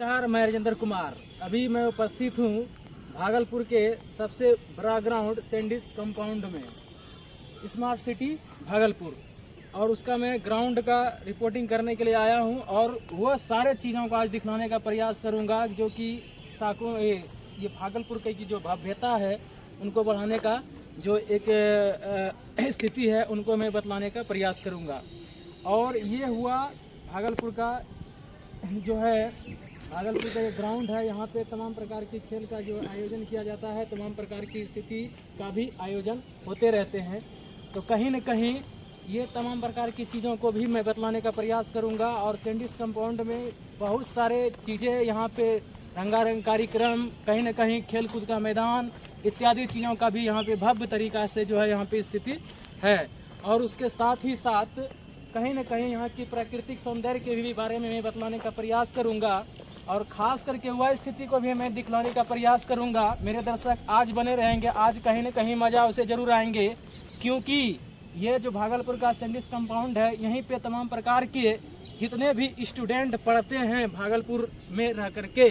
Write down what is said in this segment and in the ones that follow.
नमस्कार, मैं राजेंद्र कुमार। अभी मैं उपस्थित हूँ भागलपुर के सबसे बड़ा ग्राउंड सैंडिस कंपाउंड में, स्मार्ट सिटी भागलपुर, और उसका मैं ग्राउंड का रिपोर्टिंग करने के लिए आया हूँ और वह सारे चीज़ों को आज दिखलाने का प्रयास करूँगा जो कि साकों ये भागलपुर की जो भव्यता है उनको बढ़ाने का जो एक स्थिति है उनको मैं बतलाने का प्रयास करूँगा। और ये हुआ भागलपुर का जो है भागलपुर का ये ग्राउंड है। यहाँ पे तमाम प्रकार के खेल का जो आयोजन किया जाता है, तमाम प्रकार की स्थिति का भी आयोजन होते रहते हैं। तो कहीं न कहीं ये तमाम प्रकार की चीज़ों को भी मैं बतलाने का प्रयास करूँगा। और सैंडिस कंपाउंड में बहुत सारे चीज़ें यहाँ पे रंगारंग कार्यक्रम, कहीं न कहीं खेल कूद का मैदान इत्यादि चीज़ों का भी यहाँ पे भव्य तरीक़ा से जो है यहाँ पे स्थिति है। और उसके साथ ही साथ कहीं न कहीं यहाँ की प्राकृतिक सौंदर्य के भी बारे में मैं बतलाने का प्रयास करूँगा और ख़ास करके वह स्थिति को भी मैं दिखलाने का प्रयास करूँगा। मेरे दर्शक आज बने रहेंगे, आज कहीं न कहीं मज़ा उसे ज़रूर आएंगे, क्योंकि ये जो भागलपुर का सैंडिस कंपाउंड है, यहीं पे तमाम प्रकार के जितने भी स्टूडेंट पढ़ते हैं भागलपुर में रह करके,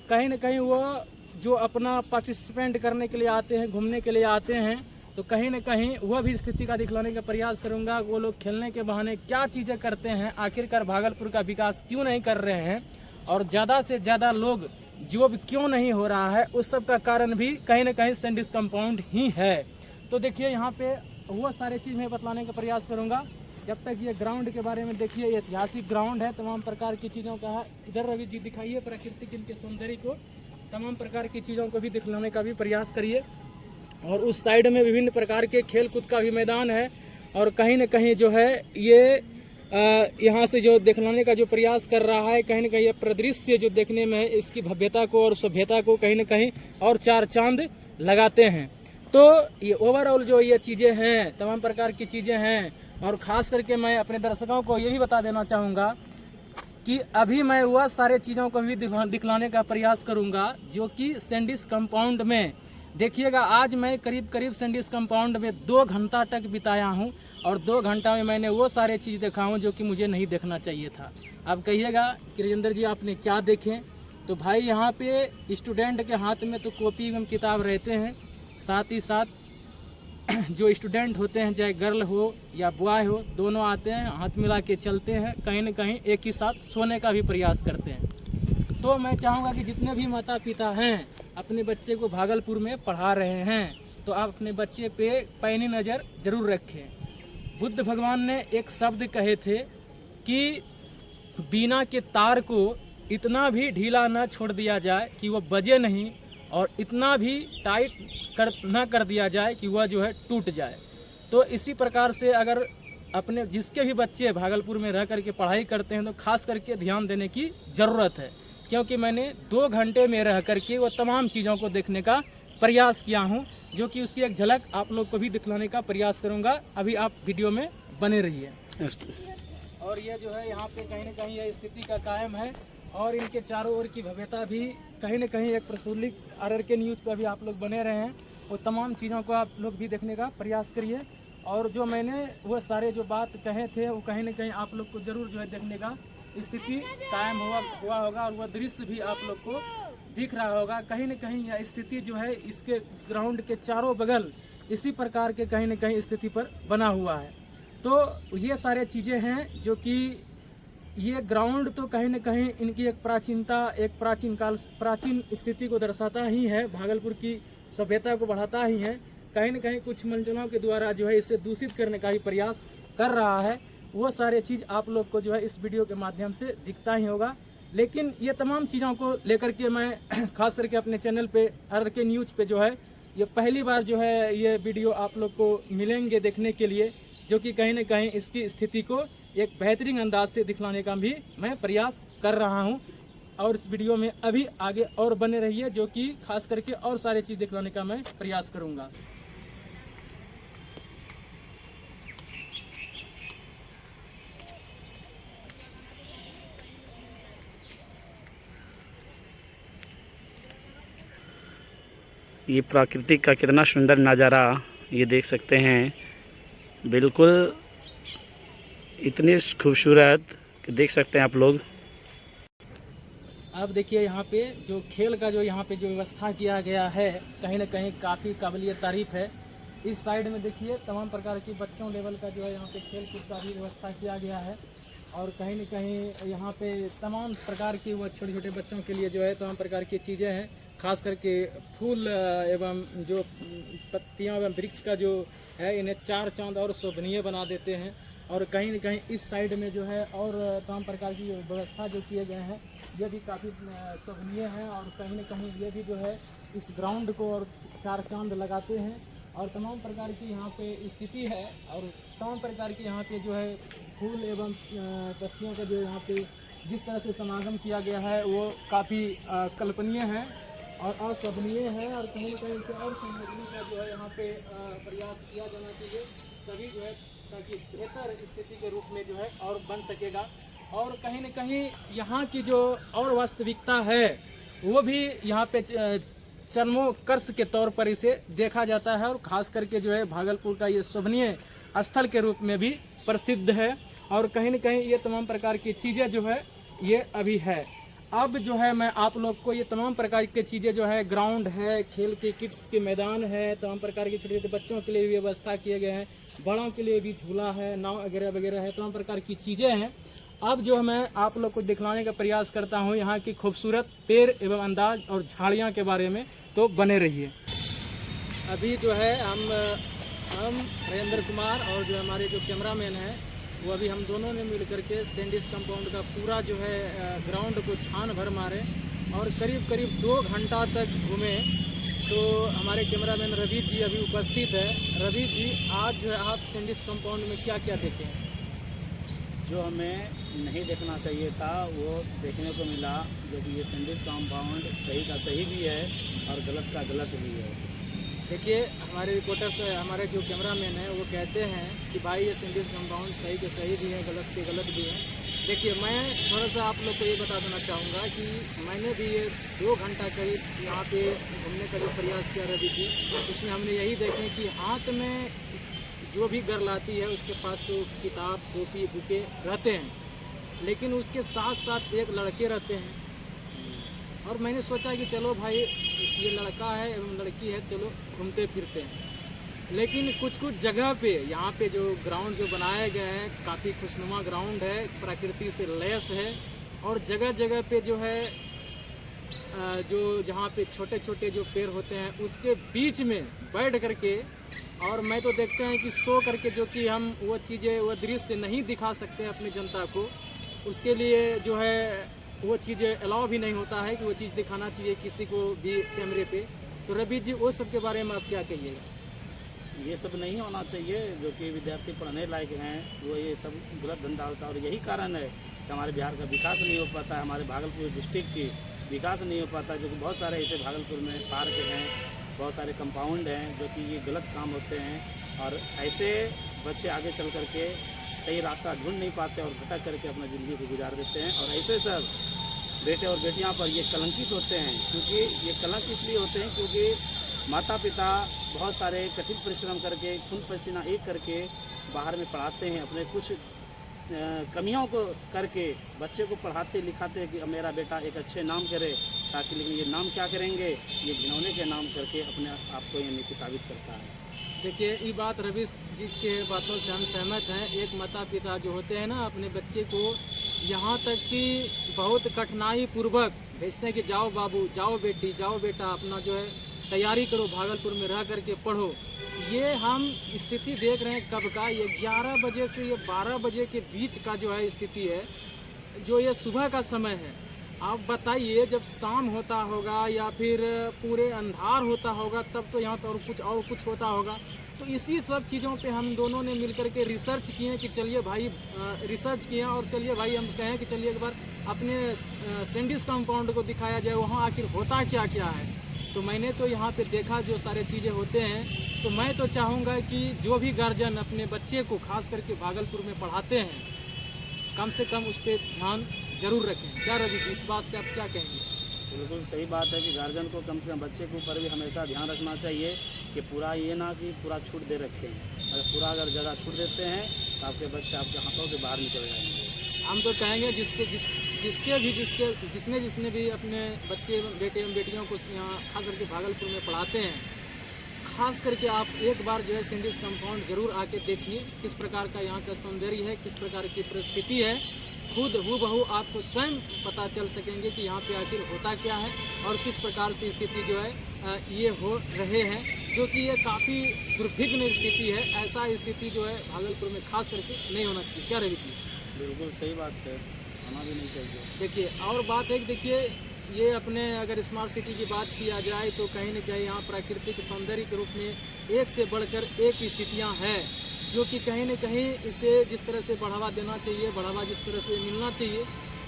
कहीं न कहीं वो जो अपना पार्टिसिपेंट करने के लिए आते हैं, घूमने के लिए आते हैं, तो कहीं न कहीं वह भी स्थिति का दिखलाने का प्रयास करूंगा। वो लोग खेलने के बहाने क्या चीज़ें करते हैं, आखिरकार भागलपुर का विकास क्यों नहीं कर रहे हैं और ज़्यादा से ज़्यादा लोग जॉब क्यों नहीं हो रहा है, उस सब का कारण भी कहीं न कहीं सैंडिस कंपाउंड ही है। तो देखिए यहाँ पे वो सारे चीज़ मैं बतलाने का प्रयास करूँगा। जब तक ये ग्राउंड के बारे में देखिए, ये ऐतिहासिक ग्राउंड है, तमाम प्रकार की चीज़ों का है। इधर रवि जी दिखाइए प्राकृतिक इनके सौंदर्य को, तमाम प्रकार की चीज़ों को भी दिखलाने का भी प्रयास करिए। और उस साइड में विभिन्न प्रकार के खेल कूद का भी मैदान है और कहीं न कहीं जो है ये यहाँ से जो दिखलाने का जो प्रयास कर रहा है, कहीं न कहीं ये परिदृश्य जो देखने में इसकी भव्यता को और सभ्यता को कहीं न कहीं और चार चांद लगाते हैं। तो ये ओवरऑल जो ये चीज़ें हैं, तमाम प्रकार की चीज़ें हैं। और ख़ास करके मैं अपने दर्शकों को ये भी बता देना चाहूँगा कि अभी मैं वह सारे चीज़ों को भी दिखलाने का प्रयास करूँगा जो कि सैंडिस कंपाउंड में देखिएगा। आज मैं करीब सैंडिस कंपाउंड में 2 घंटा तक बिताया हूं और 2 घंटा में मैंने वो सारे चीज़ देखा हूं जो कि मुझे नहीं देखना चाहिए था। अब कहिएगा कि राजेंद्र जी आपने क्या देखें, तो भाई यहाँ पे स्टूडेंट के हाथ में तो कॉपी एवं किताब रहते हैं, साथ ही साथ जो स्टूडेंट होते हैं, चाहे गर्ल हो या बॉय हो, दोनों आते हैं, हाथ मिला के चलते हैं, कहीं न कहीं एक ही साथ सोने का भी प्रयास करते हैं। तो मैं चाहूँगा कि जितने भी माता पिता हैं अपने बच्चे को भागलपुर में पढ़ा रहे हैं, तो आप अपने बच्चे पे पैनी नज़र ज़रूर रखें। बुद्ध भगवान ने एक शब्द कहे थे कि बीना के तार को इतना भी ढीला न छोड़ दिया जाए कि वह बजे नहीं, और इतना भी टाइट न कर दिया जाए कि वह जो है टूट जाए। तो इसी प्रकार से अगर अपने जिसके भी बच्चे भागलपुर में रह करके पढ़ाई करते हैं तो खास करके ध्यान देने की ज़रूरत है, क्योंकि मैंने 2 घंटे में रह करके वो तमाम चीज़ों को देखने का प्रयास किया हूं, जो कि उसकी एक झलक आप लोग को भी दिखलाने का प्रयास करूंगा। अभी आप वीडियो में बने रहिए। और ये जो है यहाँ पे कहीं न कहीं यह स्थिति का कायम है और इनके चारों ओर की भव्यता भी कहीं न कहीं एक प्रफुल्लित RRK न्यूज़ पर भी आप लोग बने रहे हैं। वो तमाम चीज़ों को आप लोग भी देखने का प्रयास करिए। और जो मैंने वो सारे जो बात कहे थे वो कहीं न कहीं आप लोग को ज़रूर जो है देखने का स्थिति कायम हुआ होगा और वह दृश्य भी आप लोग को दिख रहा होगा। कहीं न कहीं यह स्थिति जो है इस ग्राउंड के चारों बगल इसी प्रकार के कहीं न कहीं स्थिति पर बना हुआ है। तो ये सारे चीज़ें हैं जो कि ये ग्राउंड तो कहीं न कहीं इनकी एक प्राचीनता, एक प्राचीन स्थिति को दर्शाता ही है, भागलपुर की सभ्यता को बढ़ाता ही है। कहीं न कहीं कुछ मंचलों के द्वारा जो है इसे दूषित करने का ही प्रयास कर रहा है। वो सारे चीज़ आप लोग को जो है इस वीडियो के माध्यम से दिखता ही होगा। लेकिन ये तमाम चीज़ों को लेकर के मैं खास करके अपने चैनल पे RRK न्यूज़ पे जो है ये पहली बार जो है ये वीडियो आप लोग को मिलेंगे देखने के लिए, जो कि कहीं न कहीं इसकी स्थिति को एक बेहतरीन अंदाज से दिखलाने का भी मैं प्रयास कर रहा हूँ। और इस वीडियो में अभी आगे और बने रहिए, जो कि खास करके और सारे चीज़ दिखलाने का मैं प्रयास करूँगा। ये प्राकृतिक का कितना सुंदर नज़ारा ये देख सकते हैं, बिल्कुल इतनी खूबसूरत कि देख सकते हैं आप लोग। अब देखिए यहाँ पे जो खेल का जो यहाँ पे जो व्यवस्था किया गया है कहीं ना कहीं काफ़ी काबिलियत तारीफ है। इस साइड में देखिए तमाम प्रकार की बच्चों लेवल का जो है यहाँ पे खेल कूद का भी व्यवस्था किया गया है। और कहीं न कहीं यहाँ पे तमाम प्रकार की वो छोटे छोटे बच्चों के लिए जो है तमाम प्रकार की चीज़ें हैं, खास करके फूल एवं जो पत्तियाँ एवं वृक्ष का जो है इन्हें चार चांद और शोभनीय बना देते हैं। और कहीं न कहीं इस साइड में जो है और तमाम प्रकार की व्यवस्था जो किए गए हैं ये भी काफ़ी शोभनीय है। और कहीं न कहीं ये भी जो है इस ग्राउंड को और चार चांद लगाते हैं। और तमाम प्रकार की यहाँ पे स्थिति है और तमाम प्रकार की यहाँ पे जो है फूल एवं पत्तियों का जो यहाँ पे जिस तरह से समागम किया गया है वो काफ़ी कल्पनीय है और अशोभनीय है। और कहीं न कहीं इसे और समझने का जो है यहाँ पे प्रयास किया जाना चाहिए, तभी जो है ताकि बेहतर स्थिति के रूप में जो है और बन सकेगा। और कहीं न कहीं यहाँ की जो और वास्तविकता है वो भी यहाँ पे चरमोत्कर्ष के तौर पर इसे देखा जाता है। और ख़ास करके जो है भागलपुर का ये शोभनीय स्थल के रूप में भी प्रसिद्ध है। और कहीं न कहीं ये तमाम प्रकार की चीज़ें जो है ये अभी है। अब जो है मैं आप लोग को ये तमाम प्रकार की चीज़ें जो है ग्राउंड है, खेल के किड्स के मैदान है, तमाम प्रकार के छोटे छोटे बच्चों के लिए भी व्यवस्था किए गए हैं, बड़ों के लिए भी झूला है, नाव वगैरह वगैरह है, तमाम प्रकार की चीज़ें हैं। अब जो मैं आप लोग को दिखलाने का प्रयास करता हूँ यहाँ की खूबसूरत पेड़ एवं अंदाज और झाड़ियाँ के बारे में, तो बने रहिए। अभी जो है हम नरेंद्र कुमार और जो हमारे जो कैमरामैन हैं वो अभी हम दोनों ने मिल करके सैंडिस कंपाउंड का पूरा जो है ग्राउंड को छान भर मारे और करीब करीब 2 घंटा तक घूमे। तो हमारे कैमरामैन रवि जी अभी उपस्थित है। रवि जी, आज जो है आप सैंडिस कंपाउंड में क्या क्या देखे हैं? जो हमें नहीं देखना चाहिए था वो देखने को मिला, जो कि ये सैंडिस कंपाउंड सही का सही भी है और गलत का गलत भी है। देखिए हमारे रिपोर्टर्स हमारे जो कैमरामैन हैं वो कहते हैं कि भाई ये सैंडिस कंपाउंड सही के सही भी है, गलत के गलत भी है। देखिए मैं थोड़ा सा आप लोग को ये बता देना चाहूँगा कि मैंने भी ये 2 घंटा करीब यहाँ पे घूमने का जो प्रयास किया रवि जी, उसमें हमने यही देखे कि हाथ में जो भी गर्ल आती है उसके पास तो किताब कॉपी बुके रहते हैं, लेकिन उसके साथ साथ एक लड़के रहते हैं। और मैंने सोचा कि चलो भाई ये लड़का है एवं लड़की है, चलो घूमते फिरते हैं। लेकिन कुछ कुछ जगह पे यहाँ पे जो ग्राउंड जो बनाए गए हैं काफ़ी खुशनुमा ग्राउंड है, प्रकृति से लैस है। और जगह जगह पे जो है जो जहाँ पे छोटे छोटे जो पेड़ होते हैं उसके बीच में बैठ करके, और मैं तो देखते हैं कि सो करके जो कि हम वो चीज़ें वो दृश्य नहीं दिखा सकते अपनी जनता को, उसके लिए जो है वो चीज़ें अलाउ भी नहीं होता है कि वो चीज़ दिखाना चाहिए किसी को भी कैमरे पे। तो रवि जी वो सब के बारे में आप क्या कहिएगा? ये सब नहीं होना चाहिए। जो कि विद्यार्थी पढ़ने लायक हैं वो ये सब गलत धंधा होता है और यही कारण है कि हमारे बिहार का विकास नहीं हो पाता है, हमारे भागलपुर डिस्ट्रिक्ट की विकास नहीं हो पाता। जो कि बहुत सारे ऐसे भागलपुर में पार्क हैं, बहुत सारे कंपाउंड हैं जो कि ये गलत काम होते हैं और ऐसे बच्चे आगे चल करके सही रास्ता ढूंढ नहीं पाते और भटक करके अपना ज़िंदगी को गुजार देते हैं। और ऐसे सब बेटे और बेटियां पर ये कलंकित होते हैं, क्योंकि ये कलंक इसलिए होते हैं क्योंकि माता पिता बहुत सारे कठिन परिश्रम करके खून पसीना एक करके बाहर में पढ़ाते हैं, अपने कुछ कमियों को करके बच्चे को पढ़ाते लिखाते हैं कि अब मेरा बेटा एक अच्छे नाम करे, ताकि लेकिन ये नाम क्या करेंगे, ये घिनौने के नाम करके अपने आप को ये नीति साबित करता है। देखिए ये बात रवि जी के बातों से हम सहमत हैं। एक माता पिता जो होते हैं ना अपने बच्चे को यहाँ तक कि बहुत कठिनाई पूर्वक भेजते हैं कि जाओ बाबू, जाओ बेटी, जाओ बेटा, अपना जो है तैयारी करो, भागलपुर में रह करके पढ़ो। ये हम स्थिति देख रहे हैं कब का, ये 11 बजे से ये 12 बजे के बीच का जो है स्थिति है, जो ये सुबह का समय है। आप बताइए जब शाम होता होगा या फिर पूरे अंधार होता होगा तब तो यहाँ पर और कुछ होता होगा। तो इसी सब चीज़ों पे हम दोनों ने मिल करके रिसर्च किए कि चलिए भाई रिसर्च किए और चलिए भाई हम कहें कि चलिए एक बार अपने सैंडिस कंपाउंड को दिखाया जाए, वहाँ आखिर होता क्या क्या है। तो मैंने तो यहाँ पे देखा जो सारे चीज़ें होते हैं। तो मैं तो चाहूँगा कि जो भी गार्जियन अपने बच्चे को खास करके भागलपुर में पढ़ाते हैं कम से कम उस पर ध्यान जरूर रखें। क्या रवि जी, इस बात से आप क्या कहेंगे? बिल्कुल सही बात है कि गार्जियन को कम से कम बच्चे के ऊपर भी हमेशा ध्यान रखना चाहिए कि पूरा ये ना कि पूरा छूट दे रखे हैं। अगर जगह छूट देते हैं तो आपके बच्चे आपके हाथों से बाहर निकल जाएंगे। हम तो कहेंगे जिसके जिसने भी अपने बच्चे बेटे एवं बेटियों को यहाँ खास करके भागलपुर में पढ़ाते हैं, खास करके आप एक बार जो है सेंडिस कंपाउंड जरूर आके देखिए किस प्रकार का यहाँ का सौंदर्य है, किस प्रकार की परिस्थिति है। खुद हूबहू आपको स्वयं पता चल सकेंगे कि यहाँ पे आखिर होता क्या है और किस प्रकार से स्थिति जो है ये हो रहे हैं, जो कि ये काफ़ी दुर्भिग्न स्थिति है। ऐसा स्थिति जो है भागलपुर में खास करके नहीं होना चाहिए। क्या रवि जी? बिल्कुल सही बात है, होना भी नहीं चाहिए। देखिए और बात है कि देखिए ये अपने अगर स्मार्ट सिटी की बात किया जाए तो कहीं न कहीं यहाँ प्राकृतिक सौंदर्य के रूप में एक से बढ़कर एक स्थितियाँ हैं, जो कि कहीं न कहीं इसे जिस तरह से बढ़ावा देना चाहिए, बढ़ावा जिस तरह से मिलना चाहिए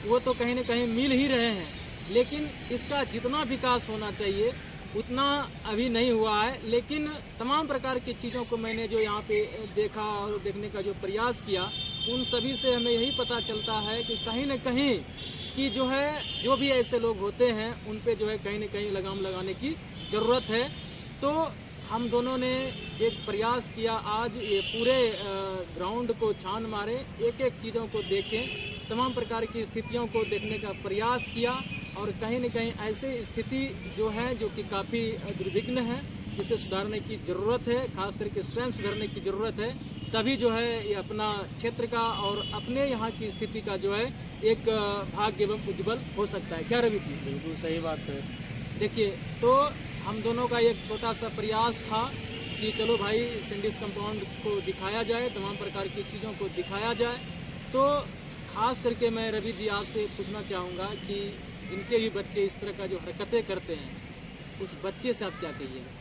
वो तो कहीं न कहीं मिल ही रहे हैं, लेकिन इसका जितना विकास होना चाहिए उतना अभी नहीं हुआ है। लेकिन तमाम प्रकार की चीज़ों को मैंने जो यहाँ पे देखा और देखने का जो प्रयास किया, उन सभी से हमें यही पता चलता है कि कहीं न कहीं कि जो है जो भी ऐसे लोग होते हैं उन पे जो है कहीं न कहीं लगाम लगाने की ज़रूरत है। तो हम दोनों ने एक प्रयास किया, आज ये पूरे ग्राउंड को छान मारे, एक एक चीज़ों को देखें, तमाम प्रकार की स्थितियों को देखने का प्रयास किया और कहीं न कहीं ऐसे स्थिति जो है जो कि काफ़ी दुर्विघ्न है, इसे सुधारने की ज़रूरत है, खास करके स्वयं सुधारने की ज़रूरत है। तभी जो है ये अपना क्षेत्र का और अपने यहाँ की स्थिति का जो है एक भाग्य एवं उज्जवल हो सकता है। क्या रवि जी? बिल्कुल सही बात है। देखिए तो हम दोनों का एक छोटा सा प्रयास था कि चलो भाई सेंडिस कंपाउंड को दिखाया जाए, तमाम प्रकार की चीज़ों को दिखाया जाए। तो खास करके मैं रवि जी आपसे पूछना चाहूँगा कि जिनके भी बच्चे इस तरह का जो हरकतें करते हैं, उस बच्चे से आप क्या कहिएगा?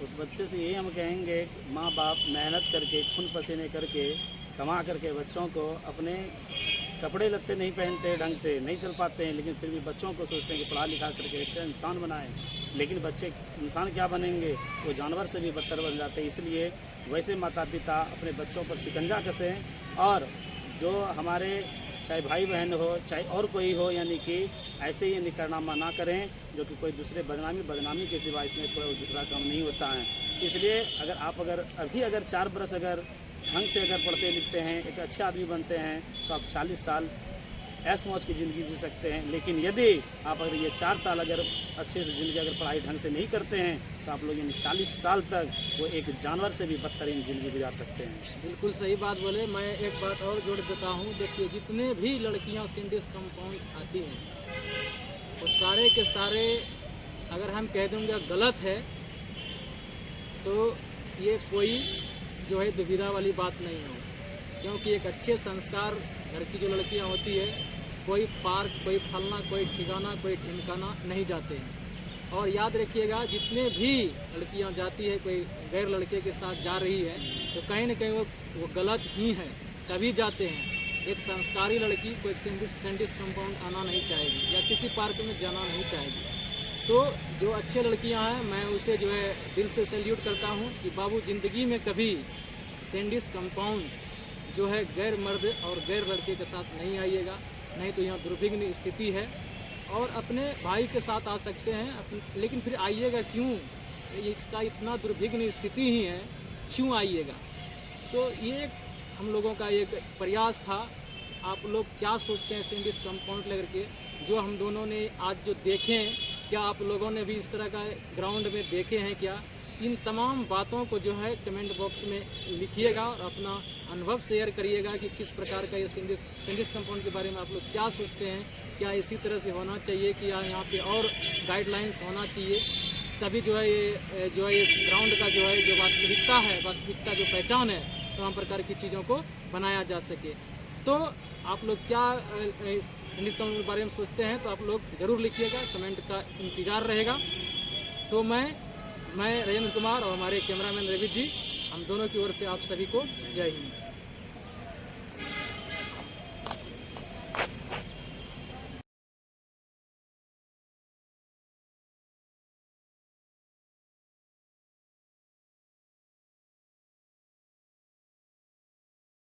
उस बच्चे से यही हम कहेंगे, माँ बाप मेहनत करके खून पसीने करके कमा करके बच्चों को अपने कपड़े लत्ते नहीं पहनते, ढंग से नहीं चल पाते हैं, लेकिन फिर भी बच्चों को सोचते हैं कि पढ़ा लिखा करके अच्छा इंसान बनाएं। लेकिन बच्चे इंसान क्या बनेंगे, वो जानवर से भी बदतर बन जाते हैं। इसलिए वैसे माता पिता अपने बच्चों पर शिकंजा कसें और जो हमारे चाहे भाई बहन हो चाहे और कोई हो, यानी कि ऐसे ही निकरनामा ना करें जो कि कोई दूसरे बदनामी के सिवा इसमें कोई दूसरा काम नहीं होता है। इसलिए अगर अभी 4 बरस अगर ढंग से अगर पढ़ते लिखते हैं, एक अच्छे आदमी बनते हैं, तो आप 40 साल ऐश मौज की ज़िंदगी जी सकते हैं। लेकिन यदि आप अगर ये 4 साल अगर अच्छे से ज़िंदगी अगर पढ़ाई ढंग से नहीं करते हैं, तो आप लोग यानी 40 साल तक वो एक जानवर से भी बदतरीन ज़िंदगी गुजार सकते हैं। बिल्कुल सही बात बोले। मैं एक बात और जोड़ देता हूँ, देखिए जितने भी लड़कियाँ सेंडिस कंपाउंड आती हैं वो सारे के सारे अगर हम कह देंगे गलत है, तो ये कोई जो है दुविधा वाली बात नहीं हो, क्योंकि एक अच्छे संस्कार घर की जो लड़कियां होती है, कोई पार्क, कोई फलना, कोई ठिकाना, कोई ढिमकाना नहीं जाते हैं। और याद रखिएगा जितने भी लड़कियां जाती है, कोई गैर लड़के के साथ जा रही है, तो कहीं ना कहीं वो गलत ही है, तभी जाते हैं। एक संस्कारी लड़की कोई सेंडिस कंपाउंड आना नहीं चाहेगी या किसी पार्क में जाना नहीं चाहेगी। तो जो अच्छे लड़कियां हैं, मैं उसे जो है दिल से सैल्यूट करता हूं कि बाबू ज़िंदगी में कभी सेंडिस कंपाउंड जो है गैर मर्द और गैर लड़के के साथ नहीं आइएगा, नहीं तो यहाँ दुर्विघ्न स्थिति है। और अपने भाई के साथ आ सकते हैं, लेकिन फिर आइएगा क्यों? इसका इतना दुर्विघ्न स्थिति ही है, क्यों आइएगा? तो ये हम लोगों का एक प्रयास था। आप लोग क्या सोचते हैं सेंडिस कंपाउंड लेकर के, जो हम दोनों ने आज जो देखें, क्या आप लोगों ने भी इस तरह का ग्राउंड में देखे हैं क्या? इन तमाम बातों को जो है कमेंट बॉक्स में लिखिएगा और अपना अनुभव शेयर करिएगा कि किस प्रकार का ये सेंडिस कंपाउंड के बारे में आप लोग क्या सोचते हैं। क्या इसी तरह से होना चाहिए कि यहाँ पे और गाइडलाइंस होना चाहिए, तभी जो है ये ग्राउंड का जो है जो वास्तविकता जो पहचान है, तमाम प्रकार की चीज़ों को बनाया जा सके। तो आप लोग क्या सेंडिस कंपाउंड के बारे में सोचते हैं, तो आप लोग ज़रूर लिखिएगा, कमेंट का इंतज़ार रहेगा। तो मैं राजेंद्र कुमार और हमारे कैमरामैन रवि जी, हम दोनों की ओर से आप सभी को जय हिंद।